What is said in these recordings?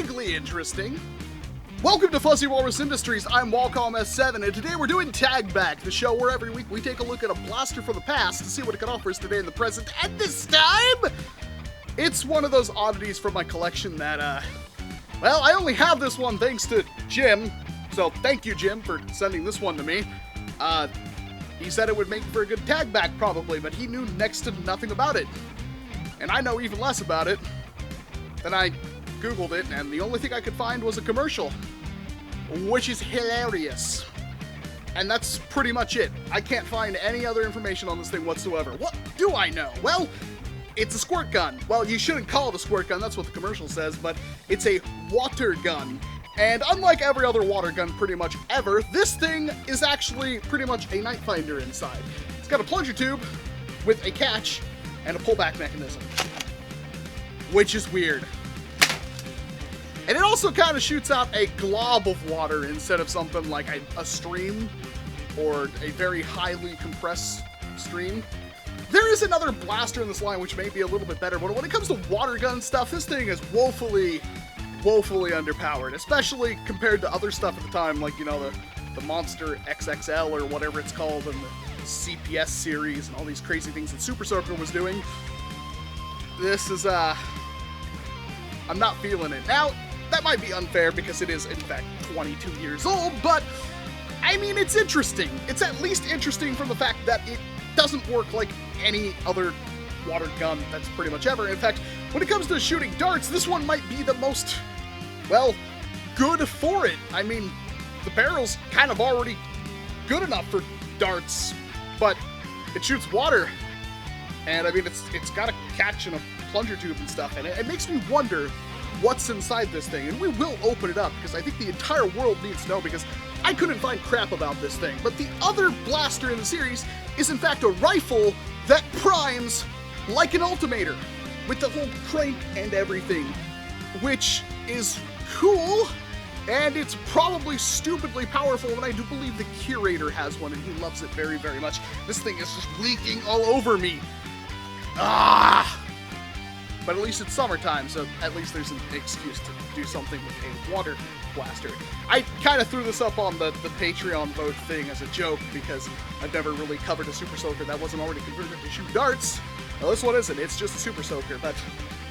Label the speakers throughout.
Speaker 1: vaguely interesting. Welcome to Fuzzy Walrus Industries, I'm Walcom S7, and today we're doing Tag Back, the show where every week we take a look at a blaster from the past to see what it can offer us today in the present, and this time, it's one of those oddities from my collection that, well, I only have this one thanks to Jim, so thank you, Jim, for sending this one to me. He said it would make for a good tag back, probably, but he knew next to nothing about it. And I know even less about it. Then I Googled it, and the only thing I could find was a commercial, which is hilarious. And that's pretty much it. I can't find any other information on this thing whatsoever. What do I know? Well, it's a squirt gun. Well, you shouldn't call it a squirt gun, that's what the commercial says, but it's a water gun. And unlike every other water gun pretty much ever, this thing is actually pretty much a night finder inside. It's got a plunger tube with a catch and a pullback mechanism, which is weird. And it also kind of shoots out a glob of water instead of something like a stream or a very highly compressed stream. There is another blaster in this line which may be a little bit better, but when it comes to water gun stuff, this thing is woefully underpowered, especially compared to other stuff at the time, like, you know, the Monster XXL or whatever it's called, and the CPS series, and all these crazy things that Super Soaker was doing. This is, I'm not feeling it. Now, that might be unfair because it is, in fact, 22 years old, but, I mean, it's interesting. It's at least interesting from the fact that it doesn't work like any other water gun that's pretty much ever. In fact, when it comes to shooting darts, this one might be the most, well, good for it. I mean, the barrel's kind of already good enough for darts, but it shoots water, and I mean, it's got a catch and a plunger tube and stuff, and it makes me wonder what's inside this thing, and we will open it up, because I think the entire world needs to know, because I couldn't find crap about this thing. But the other blaster in the series is in fact a rifle that primes like an Ultimator, with the whole crank and everything, which is cool, and it's probably stupidly powerful, and I do believe the Curator has one, and he loves it very, very much. This thing is just leaking all over me. Ah! But at least it's summertime, so at least there's an excuse to do something with a water blaster. I kind of threw this up on the Patreon vote thing as a joke, because I've never really covered a Super Soaker that wasn't already converted to shoot darts. Well, this one isn't, it's just a Super Soaker, but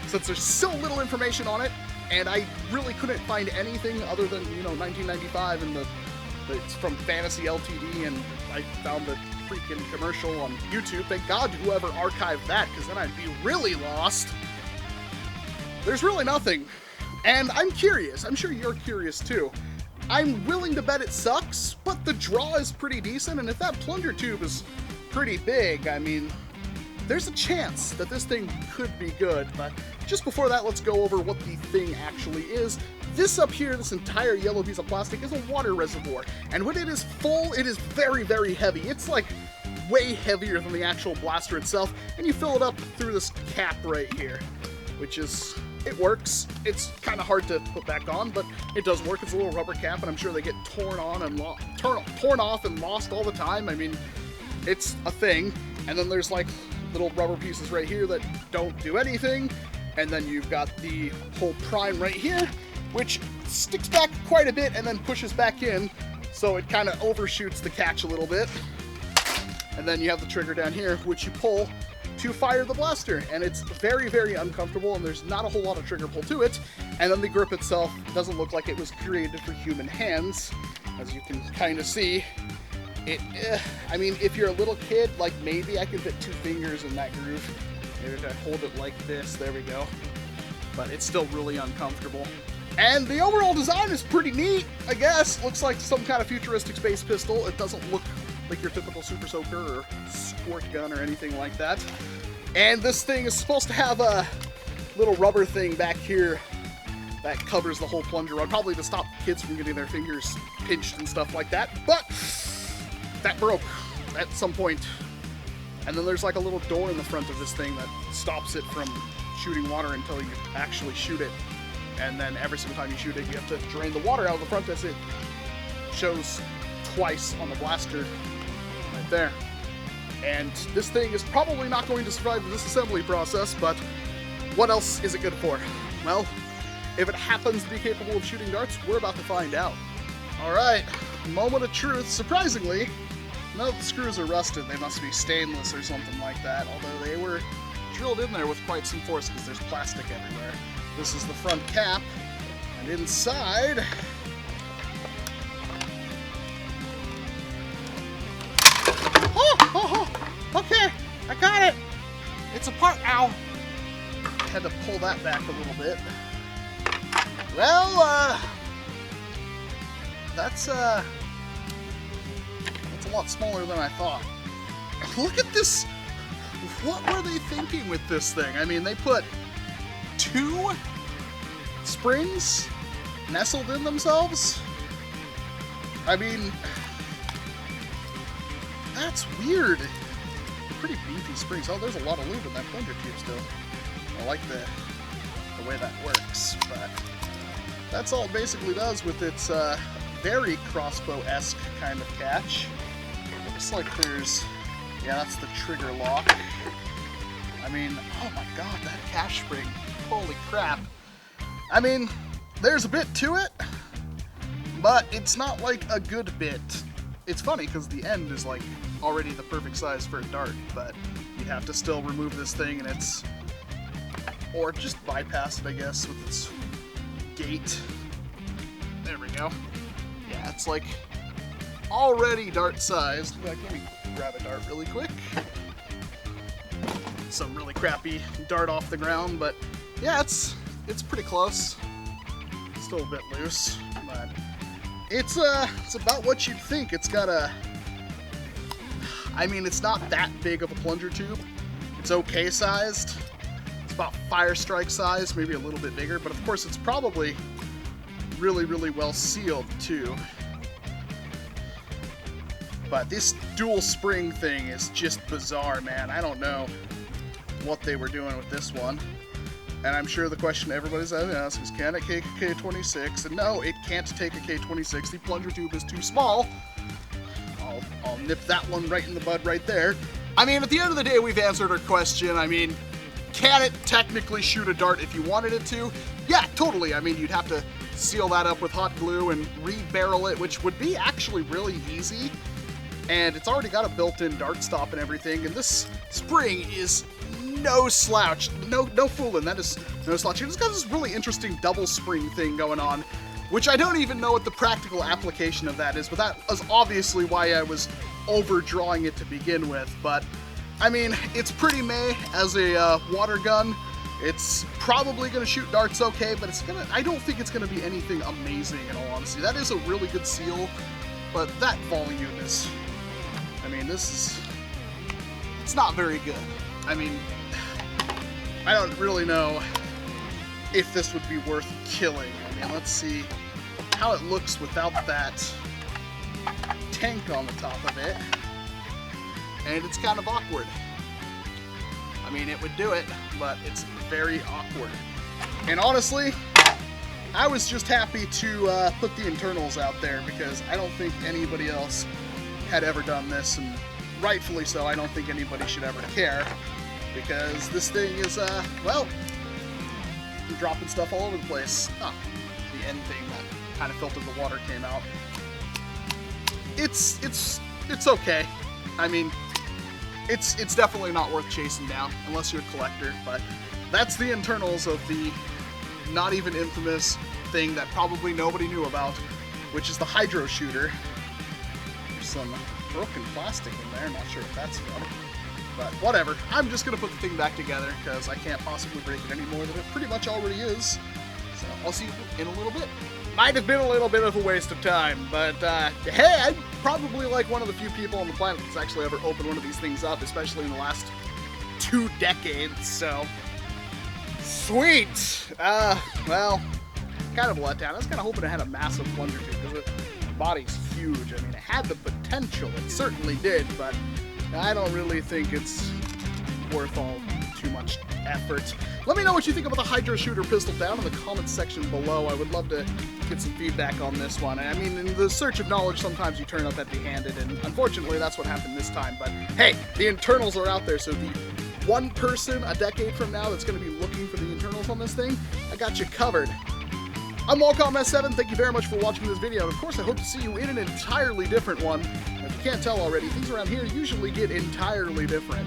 Speaker 1: since there's so little information on it, and I really couldn't find anything other than, you know, 1995 and it's from Fantasy Ltd, and I found the freaking commercial on YouTube. Thank God whoever archived that, because then I'd be really lost. There's really nothing, and I'm curious. I'm sure you're curious too. I'm willing to bet it sucks, but the draw is pretty decent, and if that plunger tube is pretty big, I mean, there's a chance that this thing could be good. But just before that, let's go over what the thing actually is. This up here, this entire yellow piece of plastic, is a water reservoir, and when it is full, it is very, very heavy. It's like way heavier than the actual blaster itself, and you fill it up through this cap right here, which is, it works. It's kind of hard to put back on, but it does work. It's a little rubber cap, and I'm sure they get torn off and lost all the time. I mean, it's a thing. And then there's like little rubber pieces right here that don't do anything, and then you've got the whole prime right here, which sticks back quite a bit and then pushes back in, so it kind of overshoots the catch a little bit. And then you have the trigger down here, which you pull to fire the blaster, and it's very, very uncomfortable, and there's not a whole lot of trigger pull to it. And then the grip itself doesn't look like it was created for human hands, as you can kind of see. I mean, if you're a little kid, like, maybe I could fit 2 fingers in that groove. Maybe if I hold it like this, there we go. But it's still really uncomfortable. And the overall design is pretty neat, I guess. Looks like some kind of futuristic space pistol. It doesn't look like your typical Super Soaker or squirt gun or anything like that. And this thing is supposed to have a little rubber thing back here that covers the whole plunger rod, probably to stop kids from getting their fingers pinched and stuff like that. But that broke at some point. And then there's like a little door in the front of this thing that stops it from shooting water until you actually shoot it. And then every single time you shoot it, you have to drain the water out of the front, as it shows twice on the blaster right there. And this thing is probably not going to survive the disassembly process, but what else is it good for? Well, if it happens to be capable of shooting darts, we're about to find out. All right, moment of truth. Surprisingly, none of the screws are rusted. They must be stainless or something like that, although they were drilled in there with quite some force because there's plastic everywhere. This is the front cap, and inside, okay, I got it. It's apart now. Had to pull that back a little bit. Well, that's a lot smaller than I thought. Look at this. What were they thinking with this thing? I mean, they put 2 springs nestled in themselves. I mean, that's weird. They're pretty beefy springs. Oh, there's a lot of lube in that plunger tube still. I like the way that works, but that's all it basically does with its very crossbow-esque kind of catch. Looks like there's, yeah, that's the trigger lock. I mean, oh my god, that catch spring, holy crap. I mean, there's a bit to it, but it's not like a good bit. It's funny because the end is like already the perfect size for a dart, but you have to still remove this thing and it's, or just bypass it, I guess, with its gate. There we go. Yeah, it's like already dart sized. Like, let me grab a dart really quick. Some really crappy dart off the ground, but yeah, it's pretty close. Still a bit loose, but it's about what you'd think. It's got a, I mean, it's not that big of a plunger tube. It's okay sized. It's about fire strike size, maybe a little bit bigger, but of course it's probably really, really well sealed too. But this dual spring thing is just bizarre, man. I don't know what they were doing with this one. And I'm sure the question everybody's asking is, can it take a K26? And no, it can't take a K26. The plunger tube is too small. I'll nip that one right in the bud right there. I mean, at the end of the day, we've answered our question. I mean, can it technically shoot a dart if you wanted it to? Yeah, totally. I mean, you'd have to seal that up with hot glue and re-barrel it, which would be actually really easy. And it's already got a built-in dart stop and everything, and this spring is no slouch, no fooling, that is no slouch. It's got this really interesting double spring thing going on, which I don't even know what the practical application of that is, but that was obviously why I was overdrawing it to begin with. But I mean, it's pretty meh as a water gun. It's probably going to shoot darts okay, but I don't think it's going to be anything amazing in all honesty. That is a really good seal, but that volume is, I mean, it's not very good. I mean, I don't really know if this would be worth killing. I mean, let's see how it looks without that tank on the top of it. And it's kind of awkward. I mean, it would do it, but it's very awkward. And honestly, I was just happy to put the internals out there because I don't think anybody else had ever done this, and rightfully so. I don't think anybody should ever care because this thing is, well, dropping stuff all over the place. Oh, the end thing that kind of filtered the water came out. It's okay. I mean, it's definitely not worth chasing down unless you're a collector, but that's the internals of the not even infamous thing that probably nobody knew about, which is the hydro shooter. There's some broken plastic in there, not sure what that's from, but whatever. I'm just gonna put the thing back together because I can't possibly break it any more than it pretty much already is. So I'll see you in a little bit. Might have been a little bit of a waste of time, but hey, I'm probably like one of the few people on the planet that's actually ever opened one of these things up, especially in the last 2 decades, so sweet. Well, kind of a letdown. I was kind of hoping it had a massive plunger tube because the body's huge. I mean, it had the potential, it certainly did, but I don't really think it's worth all too much effort. Let me know what you think about the hydro shooter pistol down in the comments section below. I would love to get some feedback on this one. I mean, in the search of knowledge, sometimes you turn up empty-handed, and unfortunately that's what happened this time. But hey, the internals are out there, so the one person a decade from now that's going to be looking for the internals on this thing, I got you covered. I'm Walcom S7, thank you very much for watching this video, and of course I hope to see you in an entirely different one. And if you can't tell already, things around here usually get entirely different.